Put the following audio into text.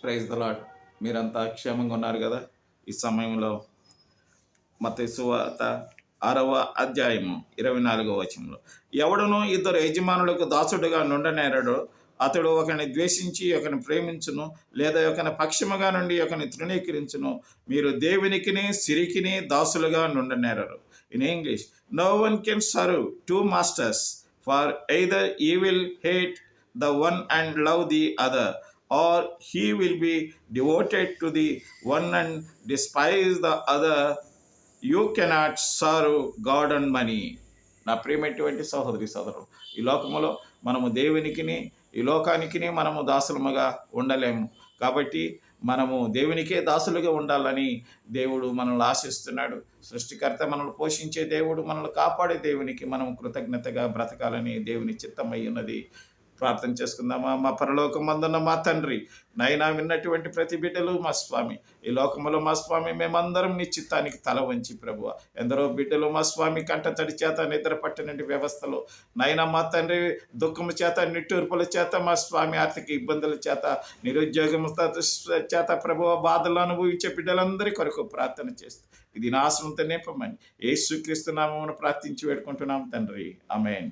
Praise the lord. మీరంతా క్షేమంగా ఉన్నారు కదా? ఈ సమయంలో మత్తయి సువార్త 6వ అధ్యాయము 24వ వచనంలో, ఎవడును ఇద్దరు యజమానులకు దాసుడుగా నుండనేరడో అతడు ఒకని ద్వేషించి ఒకని ప్రేమించును, లేదా ఒకని పక్షముగా నుండి ఒకని తృణీకరించును. మీరు దేవునికిని సిరికిని దాసులుగా నుండనేరరు. In English, no one can serve two masters, for either he will hate the one and love the other, or he will be devoted to the one and despise the other. You cannot serve God and money. నా ప్రియమైనటువంటి సహోదరి సోదరులు, ఈ లోకములో మనము దేవునికిని ఈ లోకానికిని మనము దాసులముగా ఉండలేము. కాబట్టి మనము దేవునికే దాసులుగా ఉండాలని దేవుడు మనల్ని ఆశిస్తున్నాడు. సృష్టికర్త మనల్ని పోషించే దేవుడు, మనల్ని కాపాడే దేవునికి మనం కృతజ్ఞతగా బ్రతకాలని దేవుని చిత్తమై ఉన్నది. ప్రార్థన చేసుకుందామా? మా పరలోకమందున్న మా తండ్రి, నైనా విన్నటువంటి ప్రతి బిడ్డలు మా స్వామి, ఈ లోకములో మా స్వామి మేమందరం నీ చిత్తానికి తల వంచి ప్రభువ, ఎందరో బిడ్డలు మా స్వామి కంటతడి చేత నిద్ర పట్టినటువంటి వ్యవస్థలో నైనా మా తండ్రి దుఃఖము చేత నిట్టూర్పుల చేత మా స్వామి ఆర్థిక ఇబ్బందుల చేత నిరుద్యోగం చేత ప్రభువ బాధలు అనుభవించే బిడ్డలందరి కొరకు ప్రార్థన చేస్తూ ఇది నాశనంతో నింపమని యేసుక్రీస్తు నామమున ప్రార్థించి వేడుకుంటున్నాం తండ్రి. ఆమేన్.